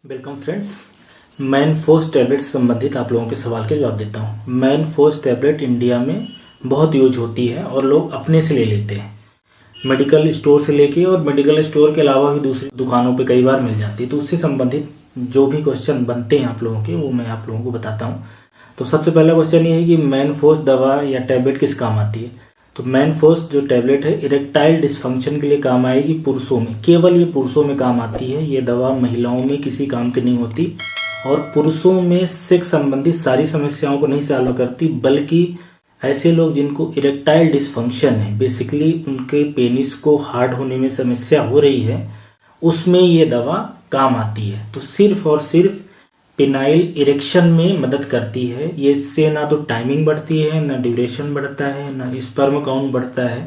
Welcome friends. Manforce tablet से संबंधित आप लोगों के सवाल के जवाब देता हूँ। मैनफोर्स टैबलेट इंडिया में बहुत यूज होती है और लोग अपने से ले लेते हैं, मेडिकल स्टोर से लेके, और मेडिकल स्टोर के अलावा भी दूसरी दुकानों पे कई बार मिल जाती है। तो उससे संबंधित जो भी क्वेश्चन बनते हैं आप लोगों के, वो मैं आप लोगों को बताता हूँ। तो सबसे पहला क्वेश्चन ये है कि मैनफोर्स दवा या टैबलेट किस काम आती है। तो मैनफोर्स जो टैबलेट है इरेक्टाइल डिसफंक्शन के लिए काम आएगी पुरुषों में, केवल ये पुरुषों में काम आती है। ये दवा महिलाओं में किसी काम की नहीं होती और पुरुषों में सेक्स संबंधित सारी समस्याओं को नहीं सॉल्व करती, बल्कि ऐसे लोग जिनको इरेक्टाइल डिसफंक्शन है, बेसिकली उनके पेनिस को हार्ड होने में समस्या हो रही है, उसमें ये दवा काम आती है। तो सिर्फ और सिर्फ पेनाइल इरेक्शन में मदद करती है। ये इससे ना तो टाइमिंग बढ़ती है, ना ड्यूरेशन बढ़ता है, ना स्पर्म काउंट बढ़ता है।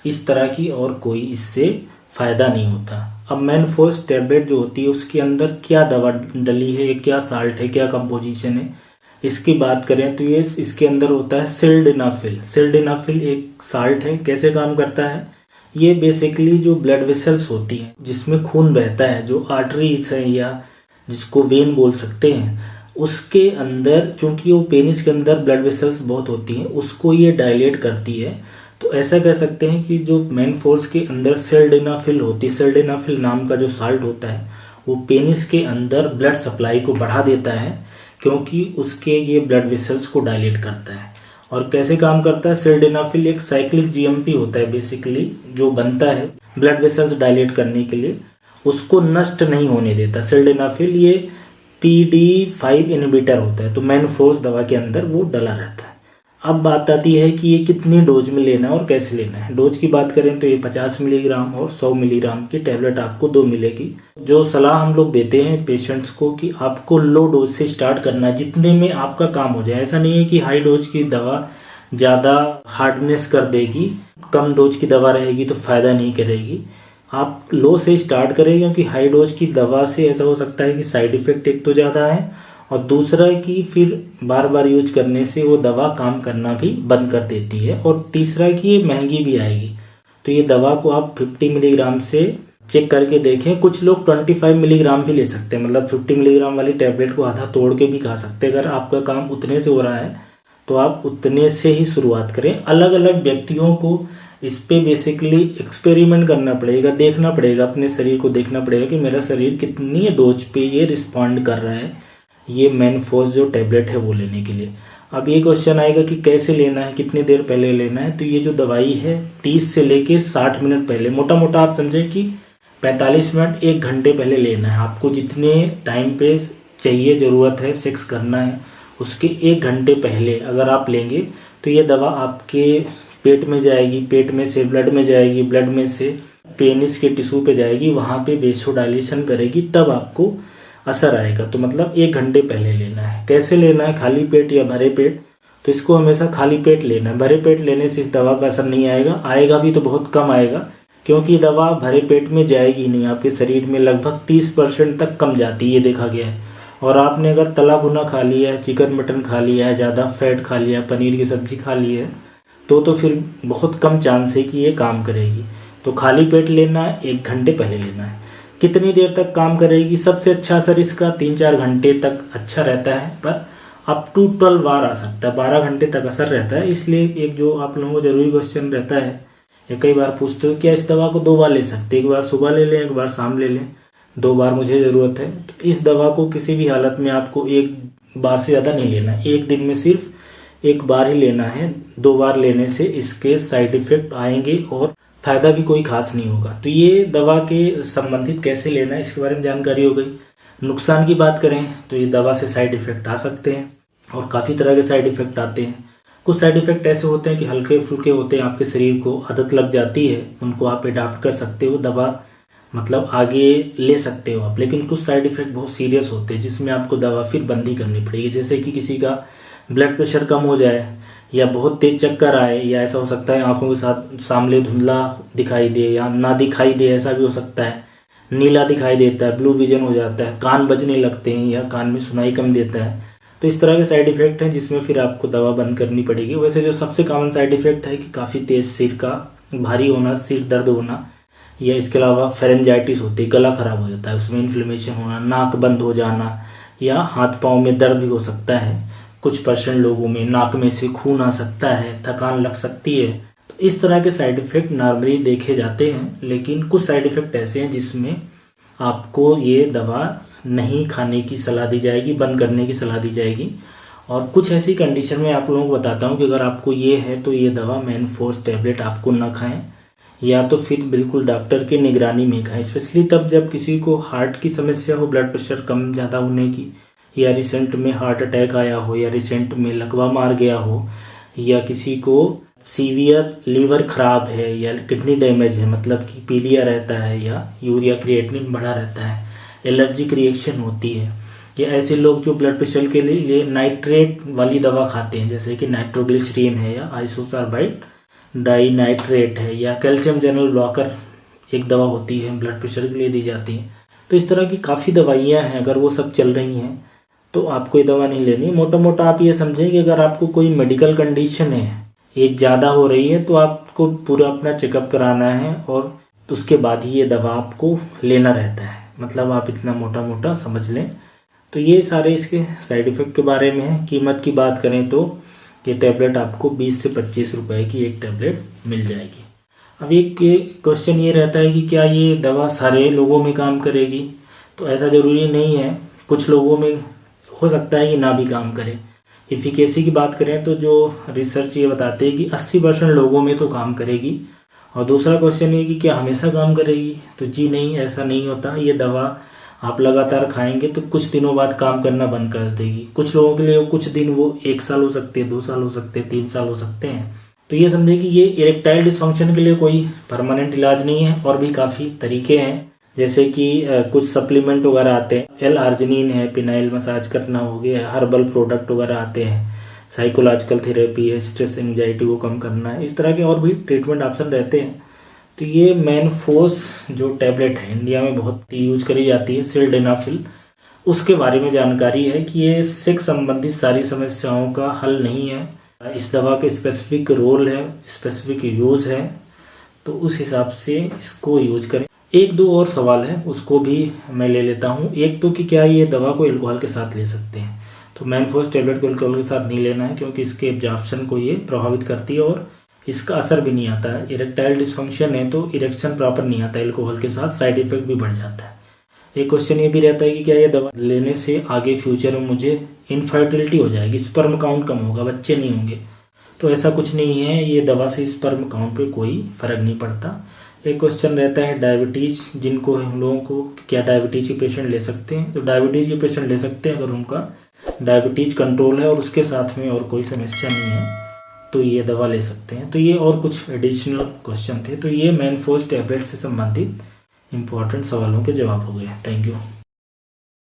इस तरह की और कोई इससे फायदा नहीं होता। अब मैनफोर्स टैबलेट जो होती है उसके अंदर क्या दवा डली है, क्या साल्ट है, क्या कंपोजिशन है, इसकी बात करें तो ये इसके अंदर होता है सिल्डेनाफिल। सिल्डेनाफिल एक साल्ट है। कैसे काम करता है, ये बेसिकली जो ब्लड वेसल्स होती हैं जिसमें खून बहता है, जो आर्टरीज है या जिसको वेन बोल सकते हैं, उसके अंदर, चूंकि वो पेनिस के अंदर ब्लड वेसल्स बहुत होती हैं, उसको ये डायलेट करती है। तो ऐसा कह सकते हैं कि जो मैनफोर्स के अंदर सिल्डेनाफिल होती है, सिल्डेनाफिल नाम का जो साल्ट होता है, वो पेनिस के अंदर ब्लड सप्लाई को बढ़ा देता है, क्योंकि उसके ये ब्लड वेसल्स को डायलेट करता है। और कैसे काम करता है, सिल्डेनाफिल एक साइक्लिक जीएमपी होता है बेसिकली, जो बनता है ब्लड वेसल्स डायलेट करने के लिए, उसको नष्ट नहीं होने देता। सिल्डेनाफिल ये PD5 इनहिबिटर होता है। तो मैनफोर्स दवा के अंदर वो डला रहता है। अब बात आती है कि ये कितनी डोज में लेना है और कैसे लेना है। डोज की बात करें तो ये 50 मिलीग्राम और 100 मिलीग्राम की टैबलेट आपको 2 मिलेगी। जो सलाह हम लोग देते हैं पेशेंट्स को कि आपको लो डोज से स्टार्ट करना है, जितने में आपका काम हो जाए। ऐसा नहीं है कि हाई डोज की दवा ज़्यादा हार्डनेस कर देगी, कम डोज की दवा रहेगी तो फायदा नहीं करेगी। आप लो से स्टार्ट करें, क्योंकि हाई डोज की दवा से ऐसा हो सकता है कि साइड इफेक्ट एक तो ज़्यादा है, और दूसरा कि फिर बार बार यूज करने से वो दवा काम करना भी बंद कर देती है, और तीसरा कि ये महंगी भी आएगी। तो ये दवा को आप 50 मिलीग्राम से चेक करके देखें। कुछ लोग 25 मिलीग्राम भी ले सकते हैं, मतलब 50 मिलीग्राम वाली टैबलेट को आधा तोड़ के भी खा सकते हैं। अगर आपका काम उतने से हो रहा है तो आप उतने से ही शुरुआत करें। अलग अलग व्यक्तियों को इस पे बेसिकली एक्सपेरिमेंट करना पड़ेगा, देखना पड़ेगा, अपने शरीर को देखना पड़ेगा कि मेरा शरीर कितनी डोज पे ये रिस्पॉन्ड कर रहा है ये मैनफोर्स जो टैबलेट है वो लेने के लिए। अब ये क्वेश्चन आएगा कि कैसे लेना है, कितनी देर पहले लेना है। तो ये जो दवाई है 30 से लेके 60 मिनट पहले, मोटा मोटा आप समझे कि 45 मिनट 1 घंटे पहले लेना है। आपको जितने टाइम पे चाहिए, ज़रूरत है, सेक्स करना है, उसके 1 घंटे पहले अगर आप लेंगे तो ये दवा आपके पेट में जाएगी, पेट में से ब्लड में जाएगी, ब्लड में से पेनिस के टिश्यू पे जाएगी, वहाँ पे वेसोडाइलेशन करेगी, तब आपको असर आएगा। तो मतलब 1 घंटे पहले लेना है। कैसे लेना है, खाली पेट या भरे पेट। तो इसको हमेशा खाली पेट लेना है। भरे पेट लेने से इस दवा का असर नहीं आएगा, आएगा भी तो बहुत कम आएगा, क्योंकि दवा भरे पेट में जाएगी नहीं। आपके शरीर में लगभग 30% तक कम जाती है, ये देखा गया है। और आपने अगर तला भुना खा लिया है, चिकन मटन खा लिया है, ज़्यादा फैट खा लिया, पनीर की सब्जी खा ली है, तो फिर बहुत कम चांस है कि ये काम करेगी। तो खाली पेट लेना है, 1 घंटे पहले लेना है। कितनी देर तक काम करेगी, सबसे अच्छा असर इसका 3-4 घंटे तक अच्छा रहता है, पर अप टू 12 बार आ सकता है, 12 घंटे तक असर रहता है। इसलिए एक जो आप लोगों को जरूरी क्वेश्चन रहता है, या कई बार पूछते हो क्या इस दवा को 2 बार ले सकते हैं, 1 बार सुबह ले लें, 1 बार शाम ले लें। 2 बार मुझे ज़रूरत है। तो इस दवा को किसी भी हालत में आपको 1 बार से ज़्यादा नहीं लेना है। 1 दिन में सिर्फ 1 बार ही लेना है। 2 बार लेने से इसके साइड इफेक्ट आएंगे और फायदा भी कोई खास नहीं होगा। तो ये दवा के संबंधित कैसे लेना है इसके बारे में जानकारी हो गई। नुकसान की बात करें तो ये दवा से साइड इफेक्ट आ सकते हैं, और काफ़ी तरह के साइड इफेक्ट आते हैं। कुछ साइड इफेक्ट ऐसे होते हैं कि हल्के फुल्के होते हैं, आपके शरीर को आदत लग जाती है, उनको आप अडाप्ट कर सकते हो, दवा मतलब आगे ले सकते हो आप। लेकिन कुछ साइड इफेक्ट बहुत सीरियस होते हैं, जिसमें आपको दवा फिर बंद ही करनी पड़ेगी। जैसे कि किसी का ब्लड प्रेशर कम हो जाए, या बहुत तेज चक्कर आए, या ऐसा हो सकता है आंखों के साथ सामने धुंधला दिखाई दे या ना दिखाई दे, ऐसा भी हो सकता है। नीला दिखाई देता है, ब्लू विजन हो जाता है, कान बजने लगते हैं या कान में सुनाई कम देता है। तो इस तरह के साइड इफेक्ट हैं जिसमें फिर आपको दवा बंद करनी पड़ेगी। वैसे जो सबसे कॉमन साइड इफेक्ट है कि काफ़ी तेज सिर का भारी होना, सिर दर्द होना, या इसके अलावा फेरेंजाइटिस होती है, गला खराब हो जाता है, उसमें इन्फ्लेमेशन होना, नाक बंद हो जाना, या हाथ पाँव में दर्द भी हो सकता है। कुछ % लोगों में नाक में से खून आ सकता है, थकान लग सकती है। तो इस तरह के साइड इफ़ेक्ट नॉर्मली देखे जाते हैं, लेकिन कुछ साइड इफ़ेक्ट ऐसे हैं जिसमें आपको ये दवा नहीं खाने की सलाह दी जाएगी, बंद करने की सलाह दी जाएगी। और कुछ ऐसी कंडीशन में आप लोगों को बताता हूँ कि अगर आपको ये है तो ये दवा मैनफोर्स टैबलेट आपको ना खाएं, या तो फिर बिल्कुल डॉक्टर की निगरानी में खाएं। स्पेशली तब जब किसी को हार्ट की समस्या हो, ब्लड प्रेशर कम ज़्यादा होने की, या रिसेंट में हार्ट अटैक आया हो, या रिसेंट में लकवा मार गया हो, या किसी को सीवियर लीवर खराब है, या किडनी डैमेज है, मतलब कि पीलिया रहता है, या यूरिया क्रिएटिनिन बढ़ा रहता है, एलर्जिक रिएक्शन होती है, या ऐसे लोग जो ब्लड प्रेशर के लिए नाइट्रेट वाली दवा खाते हैं, जैसे कि नाइट्रोग्लिसरीन है, या आइसोसार्बाइड डाई नाइट्रेट है, या कैल्शियम चैनल ब्लॉकर एक दवा होती है ब्लड प्रेशर के लिए दी जाती है। तो इस तरह की काफ़ी दवाइयाँ हैं, अगर वो सब चल रही हैं तो आपको ये दवा नहीं लेनी। मोटा मोटा आप ये समझें कि अगर आपको कोई मेडिकल कंडीशन है, ये ज़्यादा हो रही है, तो आपको पूरा अपना चेकअप कराना है, और उसके बाद ही ये दवा आपको लेना रहता है। मतलब आप इतना मोटा मोटा समझ लें। तो ये सारे इसके साइड इफ़ेक्ट के बारे में है। कीमत की बात करें तो ये टैबलेट आपको 20 से 25 रुपए की एक टैबलेट मिल जाएगी। अब एक क्वेश्चन ये रहता है कि क्या ये दवा सारे लोगों में काम करेगी? तो ऐसा ज़रूरी नहीं है, कुछ लोगों में हो सकता है कि ना भी काम करे। इफिकेसी की बात करें तो जो रिसर्च ये बताते हैं कि 80% लोगों में तो काम करेगी। और दूसरा क्वेश्चन ये कि क्या हमेशा काम करेगी? तो जी नहीं, ऐसा नहीं होता। ये दवा आप लगातार खाएंगे तो कुछ दिनों बाद काम करना बंद कर देगी। कुछ लोगों के लिए कुछ दिन वो 1 साल हो सकते हैं, 2 साल हो सकते हैं, 3 साल हो सकते हैं। तो ये समझे कि ये इरेक्टाइल डिसफंक्शन के लिए कोई परमानेंट इलाज नहीं है। और भी काफ़ी तरीके हैं, जैसे कि कुछ सप्लीमेंट वगैरह आते हैं, L-आर्जिनिन है, पिनाइल मसाज करना हो गया, हर्बल प्रोडक्ट वगैरह आते हैं, साइकोलॉजिकल थेरेपी है, स्ट्रेस एंजाइटी को कम करना है, इस तरह के और भी ट्रीटमेंट ऑप्शन रहते हैं। तो ये मैनफोर्स जो टैबलेट है इंडिया में बहुत यूज करी जाती है, सिल्डेनाफिल, उसके बारे में जानकारी है कि ये सेक्स संबंधित सारी समस्याओं का हल नहीं है। इस दवा के स्पेसिफिक रोल है, स्पेसिफिक यूज है, तो उस हिसाब से इसको यूज करें। 1-2 और सवाल है, उसको भी मैं ले लेता हूँ। एक तो कि क्या ये दवा को एल्कोहल के साथ ले सकते हैं? तो मैनफोर्स टैबलेट को एल्कोहल के साथ नहीं लेना है, क्योंकि इसके एब्जॉर्प्शन को ये प्रभावित करती है और इसका असर भी नहीं आता है। इरेक्टाइल डिसफंक्शन है तो इरेक्शन प्रॉपर नहीं आता, एल्कोहल के साथ साइड इफेक्ट भी बढ़ जाता है। एक क्वेश्चन ये भी रहता है कि क्या ये दवा लेने से आगे फ्यूचर में मुझे इनफर्टिलिटी हो जाएगी, स्पर्म काउंट कम होगा, बच्चे नहीं होंगे? तो ऐसा कुछ नहीं है, ये दवा से स्पर्म काउंट पे कोई फर्क नहीं पड़ता। एक क्वेश्चन रहता है डायबिटीज, जिनको हम लोगों को क्या डायबिटीज के पेशेंट ले सकते हैं? तो डायबिटीज के पेशेंट ले सकते हैं अगर उनका डायबिटीज कंट्रोल है और उसके साथ में और कोई समस्या नहीं है, तो ये दवा ले सकते हैं। तो ये और कुछ एडिशनल क्वेश्चन थे। तो ये मैनफोर्स टैबलेट से संबंधित इंपॉर्टेंट सवालों के जवाब हो गए। Thank you.